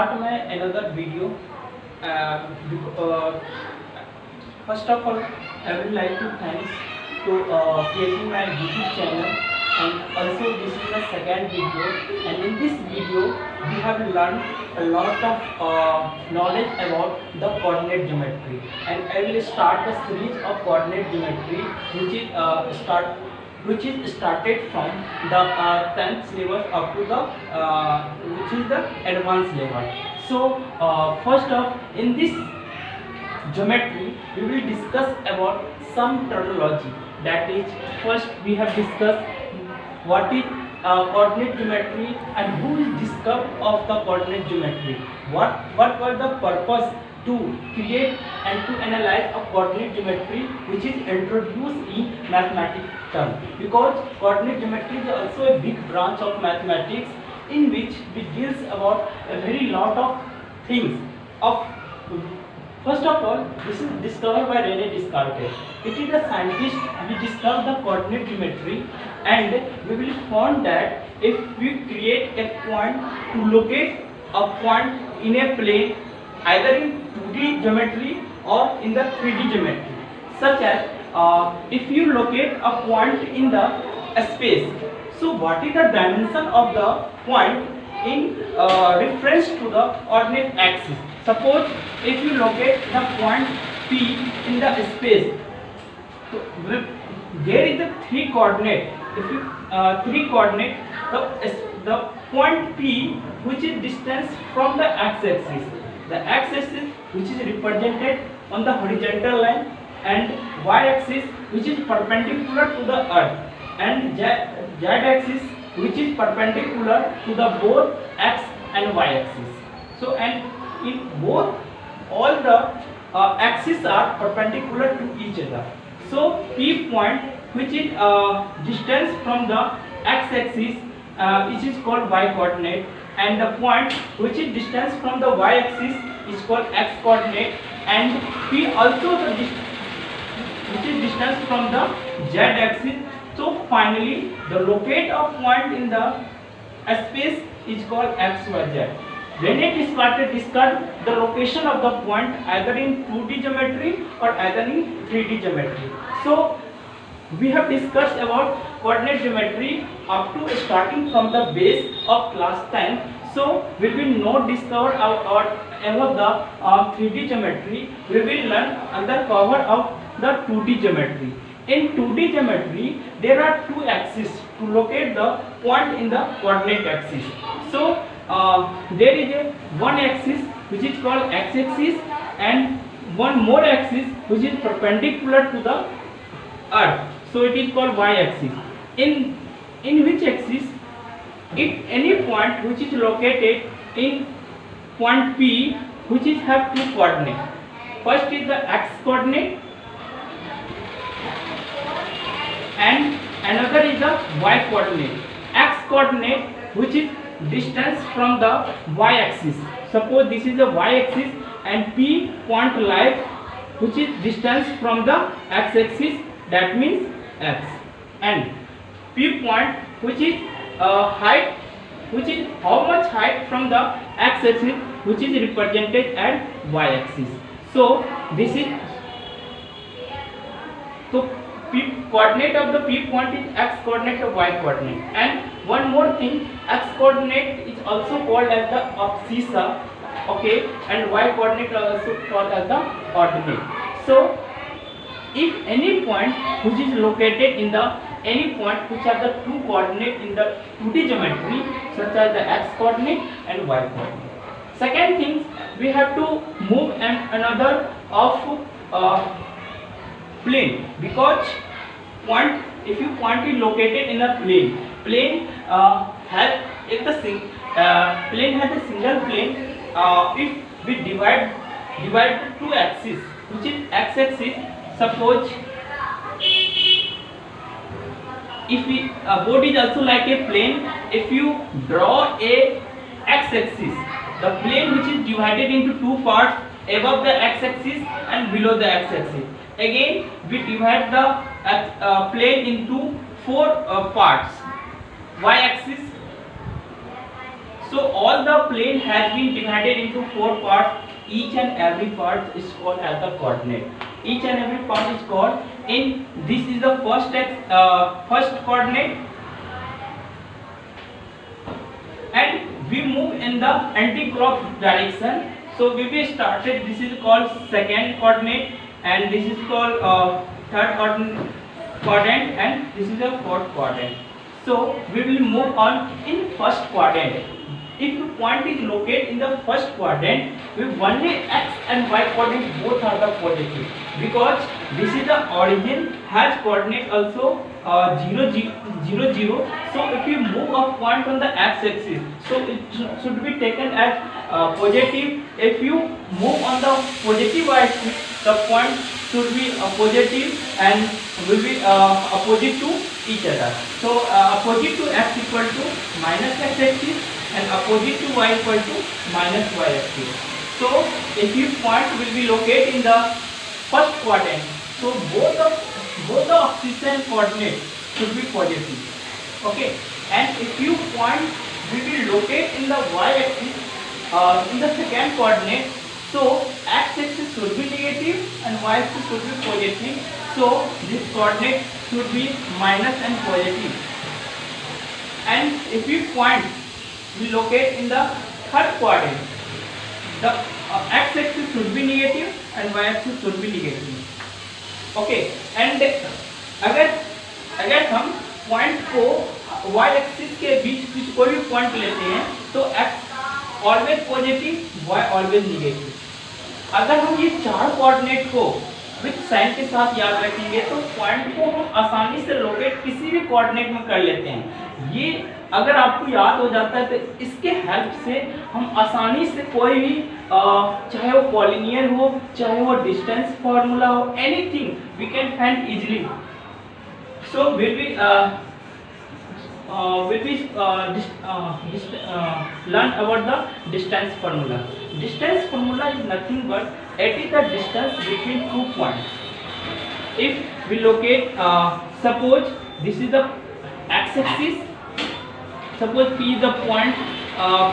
start my another video. First of all, I would like to thanks to creating my YouTube channel, and also this is the second video. And in this video, we have learned a lot of knowledge about the coordinate geometry. And I will start the series of coordinate geometry, which is started from the 10th level up to the which is the advanced level. So first of in this geometry we will discuss about some terminology. That is, first we have discussed what is coordinate geometry and who is discovered of the coordinate geometry. What was the purpose to create and to analyze a coordinate geometry which is introduced in mathematics term, because coordinate geometry is also a big branch of mathematics in which we deals about a very lot of things. First of all, this is discovered by René Descartes. It is a scientist who discovered the coordinate geometry, and we will find that if we create a point to locate a point in a plane, either in 2D geometry or in the 3D geometry, such as if you locate a point in the space, so what is the dimension of the point in reference to the coordinate axis? Suppose if you locate the point P in the space, so there is the three coordinate. If you three coordinate, the point P, which is distance from the x-axis, the x-axis which is represented on the horizontal line, and y-axis which is perpendicular to the earth, and z-axis which is perpendicular to the both x and y-axis. So, and in both all the axes are perpendicular to each other. So P point, which is distance from the x-axis, which is called y coordinate, and the point which is distance from the y-axis is called x coordinate, and P also the which is distance from the z-axis. So finally, the locate of point in the space is called x, y, z. René Descartes discovered the location of the point either in 2D geometry or either in 3D geometry. So we have discussed about coordinate geometry up to starting from the base of class 10. So we will not discover about the 3D geometry. We will learn under cover of the 2D geometry. In 2D geometry, there are two axes to locate the point in the coordinate axis. So there is a one axis which is called x-axis, and one more axis which is perpendicular to the earth. So it is called y-axis. In which axis, if any point which is located in point P, which is have two coordinates. First is the x coordinate, and another is the y coordinate. X coordinate, which is distance from the y-axis. Suppose this is the y-axis, and P point lies, which is distance from the x-axis, that means x, and P point, which is height, which is how much height from the x-axis, which is represented at y-axis. So this is P coordinate of the P point is x coordinate or y coordinate. And one more thing, x coordinate is also called as the abscissa, okay, and y coordinate is also called as the ordinate. So if any point which is located in the any point which have the two coordinate in the 2D geometry, such as the x coordinate and y coordinate. Second thing, we have to move another of plane, because point, if you point is located in a plane has if the plane has a single plane, if we divide two axes, which is x-axis. Suppose if we board is also like a plane, if you draw a x-axis, the plane which is divided into two parts, above the x-axis and below the x-axis. Again we divide the plane into four parts, y-axis. So all the plane has been divided into 4 parts. Each and every part is called as the coordinate. Each and every part is called in. This is the first coordinate, and we move in the anti-clock direction. So we will started. This is called second coordinate, and this is called third quadrant, and this is the fourth quadrant. So we will move on in first quadrant. If the point is located in the first quadrant, with only x and y coordinate both are the positive, because this is the origin has coordinate also 0 0 0. So if you move a point on the x axis, so it should be taken as positive. If you move on the positive y axis, the point should be positive and will be opposite to each other. So opposite to x equal to minus x axis, and opposite to y equal to minus y axis. So if your point will be located in the first quadrant, so both the axis and coordinate should be positive. Okay, and if you point will be located in the y axis in the second coordinate, so x axis should be negative and y axis should be positive. So this coordinate should be minus and positive. And if you point we locate in the third quadrant, the x axis should be negative and y axis should be negative. Okay, and अगर हम point को y axis के बीच कोई भी point लेते हैं, तो x always positive, y always negative. अगर हम ये चार कोऑर्डिनेट को विथ साइन के साथ याद रखेंगे, तो पॉइंट को हम आसानी से लोकेट किसी भी कोऑर्डिनेट में कर लेते हैं. ये अगर आपको याद हो जाता है, तो इसके हेल्प से हम आसानी से कोई भी चाहे वो पॉलिनियर हो, चाहे वो डिस्टेंस फार्मूला हो, anything we can find easily. So will be learn about the distance formula. Distance formula is nothing but it is the distance between 2 points. If we locate, suppose this is the x-axis. Suppose P is the point,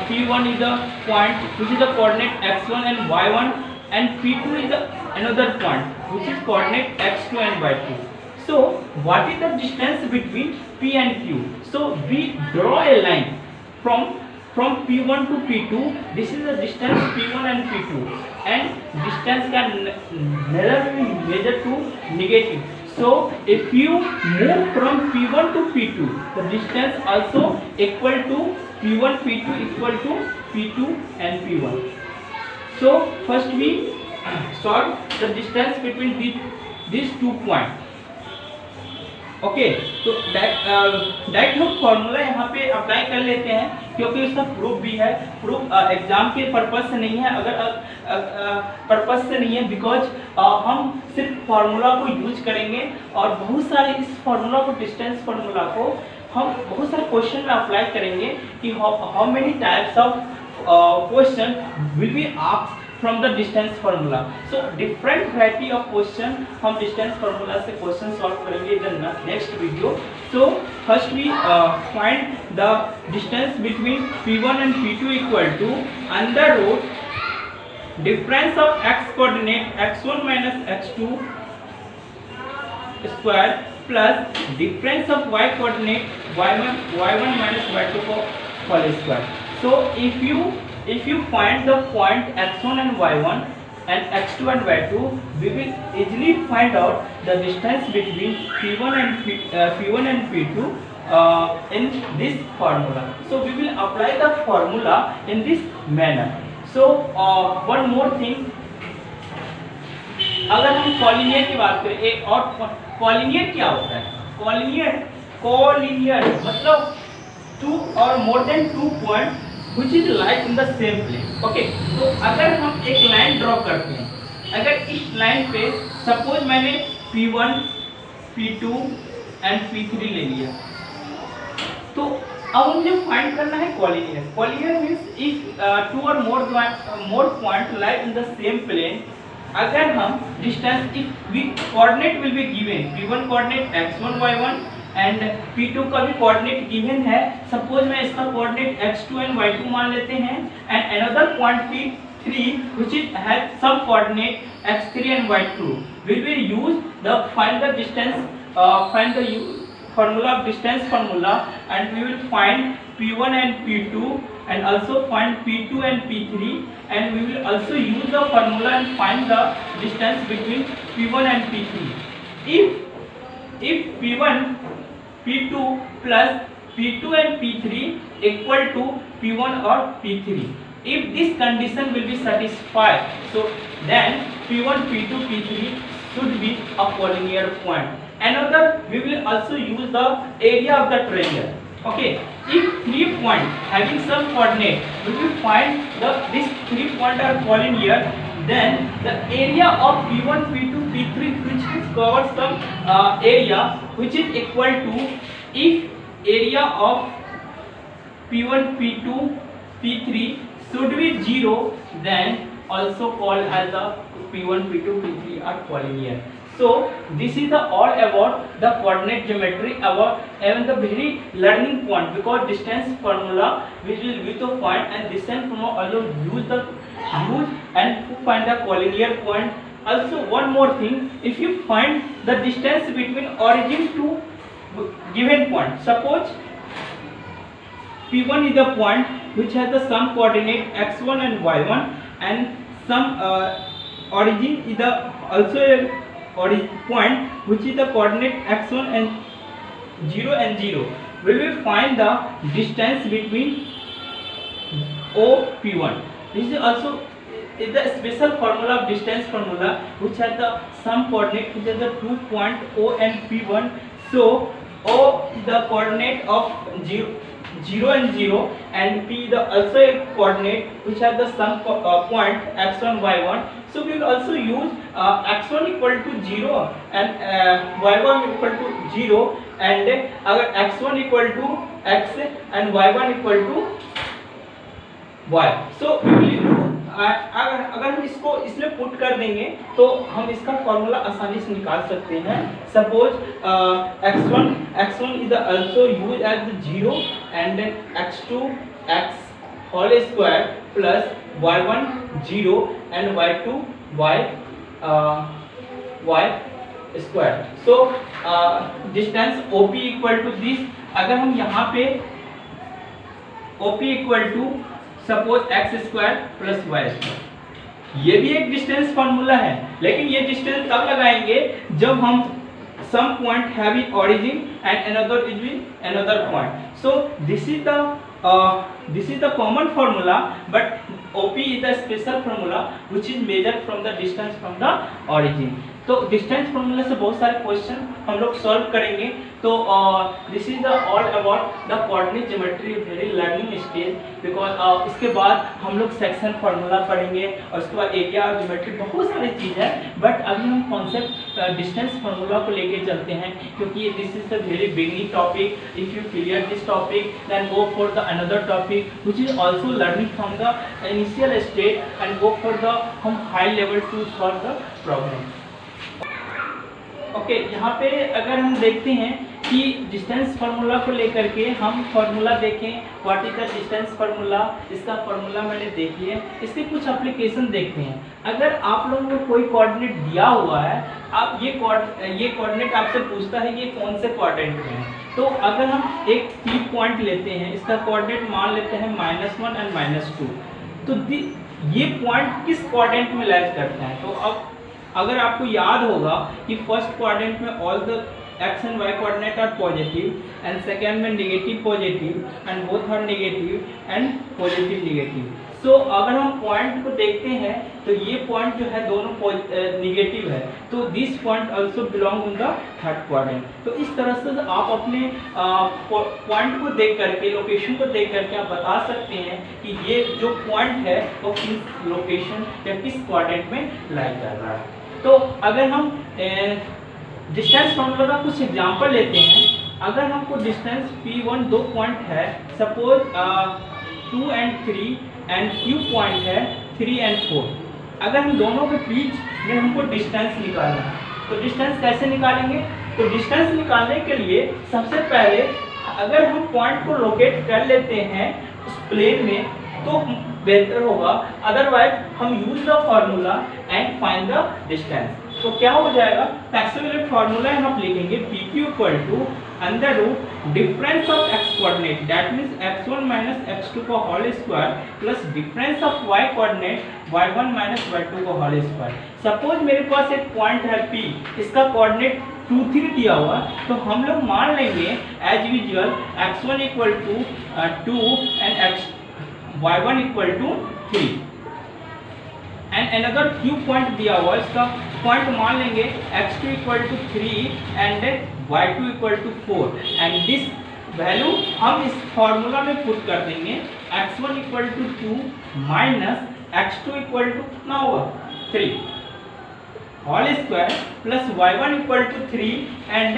P1 is the point which is the coordinate x1 and y1, and P2 is the another point which is coordinate x2 and y2. So what is the distance between P and Q? So we draw a line from P1 to P2. This is the distance P1 and P2, and distance can never be measured to negative. So if you move from P1 to P2, the distance also equal to P1 P2 equal to P2 and P1. So first we solve the distance between these 2 points. Okay, तो direct हम formula यहाँ पे apply कर लेते हैं, क्योंकि उसका proof भी है. प्रूफ एग्जाम के पर्पस से नहीं है, अगर पर्पस से नहीं है, बिकॉज हम सिर्फ फार्मूला को यूज करेंगे, और बहुत सारे इस फार्मूला को, डिस्टेंस फार्मूला को हम बहुत सारे क्वेश्चन में अप्लाई करेंगे कि how many types of question will be asked from the distance formula. So different variety of question हम distance formula से question solve करेंगे in the next video. So first we find the distance between P1 and P2 equal to under root difference of x coordinate x1 minus x2 square plus difference of y coordinate y1 minus y2 whole square. So if you find the point x1 and y1 and x2 and y2, we will easily find out the distance between P1 and P2 in this formula. So we will apply the formula in this manner. So one more thing, अगर हम collinear की बात करें, एक और collinear क्या होता है? कॉलिनियर मतलब two or more than 2 points which is like in the same plane. Okay, तो अगर हम एक लाइन ड्रॉ करते हैं, अगर इस लाइन पे सपोज मैंने P1, P2 एंड P3 ले लिया, तो अब मुझे फाइंड करना है collinear. Collinear means if 2 or more point lie in the same plane. अगर हम distance if we coordinate will be given p1 coordinate x1 y1 and p2 का भी कोऑर्डिनेट गिवन है, सपोज मैं इसका कोऑर्डिनेट x2 एंड y2 मान लेते हैं and another point p3 which is has some coordinate x3 and y2, we will use the find the distance find the formula of distance formula and we will find p1 and p2 and also find p2 and p3 and we will also use the formula and find the distance between p1 and p3. If p1 p2 plus p2 and p3 equal to p1 or p3, if this condition will be satisfied, so then p1 p2 p3 should be a collinear point. Another, we will also use the area of the triangle. Okay, if 3 points having some coordinate, we will find these 3 points are collinear, then the area of p1 p2 p3 which covers some area which is equal to, if area of p1 p2 p3 should be 0, then also called as the p1 p2 p3 are collinear. So this is the all about the coordinate geometry about even the very learning point, because distance formula which will be to find and distance formula also use and to find the collinear point. Also one more thing, if you find the distance between origin to given point, suppose p1 is the point which has the some coordinate x1 and y1 and some origin is the also a point which is the coordinate x1 and 0 and 0, we will find the distance between OP1. This is also is the special formula of distance formula which has the some coordinate which is the 2 point O and P1. So O is the coordinate of 0 and 0 and P the also a coordinate which has the some point x1 y1. So we will also use x1 equal to 0 and y1 equal to 0 and अगर x1 equal to x and y1 equal to y. So we will use अगर हम इसको इसमें put कर देंगे तो हम इसका फॉर्मूला आसानी से निकाल सकते हैं. Suppose x1 is also used as 0 and x2 x whole square plus y1 0 and y2 y square. So distance OP equal to this. अगर हम यहाँ पे OP equal to suppose x square plus y square, ये भी एक distance formula है, लेकिन ये डिस्टेंस तब लगाएंगे जब हम some point have in origin and another is with another point. So this is the common formula but OP is the special formula which is measured from the distance from the origin. तो distance formula से बहुत सारे question हम लोग solve करेंगे. तो this is the all about the coordinate geometry very learning stage, because इसके बाद हम लोग सेक्शन फार्मूला पढ़ेंगे और उसके बाद एरिया और ज्योमेट्री बहुत सारी चीज़ है. बट अभी हम कॉन्सेप्ट डिस्टेंस फार्मूला को लेके चलते हैं क्योंकि this is the very beginning topic. If you clear this topic then go for the another topic which is also learning from the initial stage and go for the hmm high level to solve the problem. Okay, यहाँ पे अगर हम देखते हैं कि distance formula को लेकर के हम फार्मूला देखें, what is the distance formula, इसका फार्मूला मैंने देख लिया. इसके कुछ एप्लीकेशन देखते हैं. अगर आप लोगों को कोई कोऑर्डिनेट दिया हुआ है, आप ये कोऑर्डिनेट आपसे पूछता है ये कौन से क्वाड्रेंट में है, तो अगर हम एक 3 पॉइंट लेते हैं, इसका कोऑर्डिनेट मान लेते हैं -1 एंड -2, तो ये पॉइंट किस क्वाड्रेंट में लाइज करता है. तो अब अगर आपको याद होगा कि फर्स्ट क्वाड्रेंट में all the X and Y coordinate are positive and second में negative positive and both are negative and positive negative. So अगर हम पॉइंट को देखते हैं तो ये पॉइंट जो है दोनों नेगेटिव है, तो this point also belong in the third quadrant. तो इस तरह से आप अपने पॉइंट को देख करके, लोकेशन को देख करके आप बता सकते हैं कि ये जो पॉइंट है वो किस लोकेशन या किस क्वाड्रेंट में लाई कर रहा है. तो अगर हम डिस्टेंस फार्मूला का कुछ एग्जांपल लेते हैं. अगर हमको डिस्टेंस P1 2 पॉइंट है, suppose 2 and 3 and Q point है 3 and 4. अगर हम दोनों के बीच में हमको डिस्टेंस निकालना है। तो डिस्टेंस कैसे निकालेंगे? तो डिस्टेंस निकालने के लिए सबसे पहले अगर हम पॉइंट को लोकेट कर लेते हैं उस प्लेन में तो बेहतर होगा, अदरवाइज हम use the formula and find the distance. तो क्या हो जाएगा? एक्सेलरेट फॉर्मूला हम लिखेंगे PQ equal to under root difference of x coordinate that means x1 minus x2 का whole square plus difference of y coordinate y1 minus y2 का whole square. Suppose मेरे पास एक पॉइंट है P, इसका coordinate 2 3 दिया हुआ, तो हम लोग मान लेंगे as usual x1 equal to 2 and y1 equal to 3 and another Q point दिया हुआ, इसका पॉइंट मान लेंगे x2 equal to 3 and y2 equal to 4 and this value हम इस फॉर्मूला में पुट कर देंगे x1 equal to 2 minus x2 equal to कितना होगा 3 whole square plus y1 equal to 3 and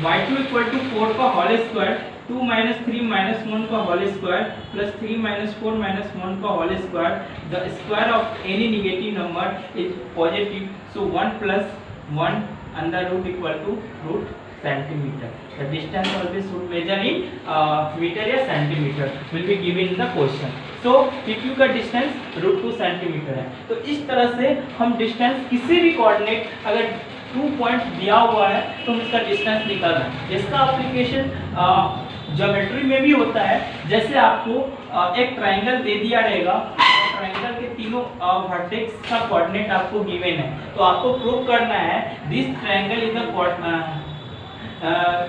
y2 equal to 4 का होल स्क्वायर 2 माइनस 3 माइनस 1 का whole square plus 3 minus 4 minus 1 का whole square. The square of any negative number is positive, so 1 plus 1 under root equal to root centimetre. The distance always should measure in metre या centimetre will be given in the question. So PQ का distance √2 centimetre है। तो इस तरह से हम distance किसी भी कोऑर्डिनेट अगर 2 पॉइंट दिया हुआ है तो हम इसका डिस्टेंस निकालना है। इसका एप्लीकेशन ज्योमेट्री में भी होता है। जैसे आपको एक ट्रायंगल दे दिया रहेगा, ट्रायंगल के तीनों वर्टेक्स का कोऑर्डिनेट आपको गिवन है, तो आपको प्रूव करना है this triangle is the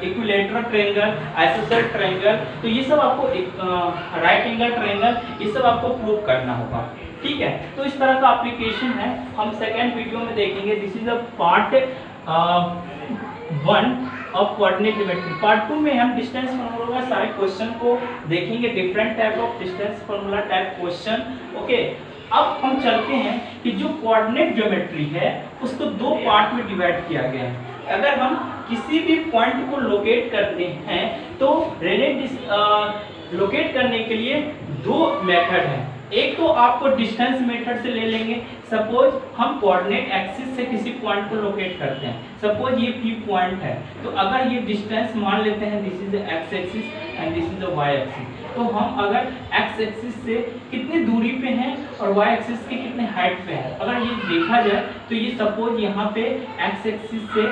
equilateral triangle, isosceles triangle, तो ये सब आपको राइट एंगल ट्रायंगल, ये सब आपको प्रूव करना होगा। ठीक है, तो इस तरह का एप्लीकेशन है, हम सेकेंड वीडियो में देखेंगे। This is a part 1 of coordinate geometry. Part 2 में हम डिस्टेंस फार्मूला का सारे क्वेश्चन को देखेंगे, different type of distance formula type question. Okay, अब हम चलते हैं कि जो कोऑर्डिनेट ज्योमेट्री है उसको 2 पार्ट में डिवाइड किया गया है। अगर हम किसी भी पॉइंट को लोकेट करते हैं तो लोकेट करने के लिए 2 मेथड हैं। एक तो आपको डिस्टेंस मेथड से ले लेंगे। सपोज हम कोऑर्डिनेट एक्सिस से किसी पॉइंट को लोकेट करते हैं, सपोज ये P पॉइंट है, तो अगर ये डिस्टेंस मान लेते हैं this is x axis and this is y axis, तो हम अगर x एक्सिस से कितनी दूरी पे हैं और y एक्सिस के कितने हाइट पे है, अगर ये देखा जाए तो ये सपोज यहाँ पे x एक्सिस से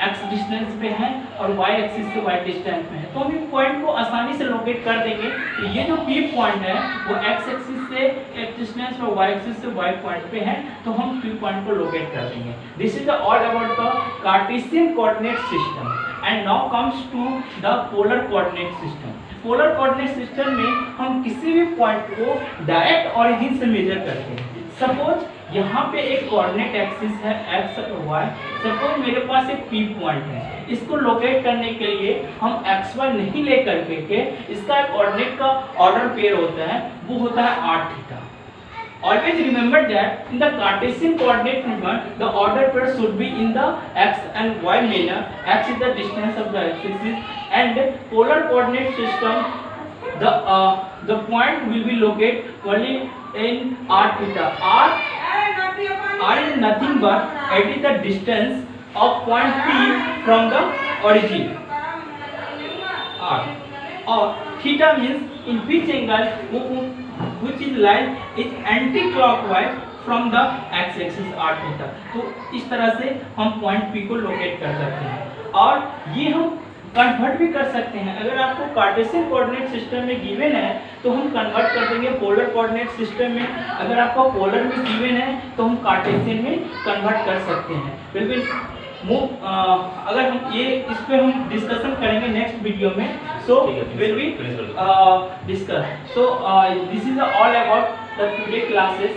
x डिस्टेंस पे है और y एक्सिस से y डिस्टेंस पे है, तो हम इस पॉइंट को आसानी से लोकेट कर देंगे। तो ये जो P पॉइंट है वो x एक्सिस से x डिस्टेंस और y एक्सिस से y पॉइंट पे है, तो हम P पॉइंट को लोकेट कर देंगे। This is all about the cartesian coordinate system and now comes to the polar coordinate system. Polar coordinate system में हम किसी भी पॉइंट को डायरेक्ट ऑरिजिन से मेजर करते हैं। सपोज यहाँ पे एक कोऑर्डिनेट एक्सिस है x और y, सपोज मेरे पास एक P पॉइंट है, इसको लोकेट करने के लिए हम xy नहीं ले करके इसका कोऑर्डिनेट का ऑर्डर पेयर होता है, वो होता है r theta. Always remember that in the Cartesian coordinate system, the order pair should be in the x and y manner. X is the distance of the axis, and polar coordinate system, the point will be located only in r theta. R is nothing but it is the distance of point P from the origin. R or theta means in which angle which is line is anti-clockwise from the x axis r theta। तो इस तरह से हम point P को locate कर सकते हैं और ये हम कन्वर्ट भी कर सकते हैं। अगर आपको कार्टेशियन कोऑर्डिनेट सिस्टम में गिवन है तो हम कन्वर्ट कर देंगे पोलर कोऑर्डिनेट सिस्टम में, अगर आपको पोलर में गिवन है तो हम कार्टेशियन में कन्वर्ट कर सकते हैं। बिल्कुल अगर हम ये इस पे हम डिस्कशन करेंगे नेक्स्ट वीडियो में, सो will be discuss. So this is all about the today classes.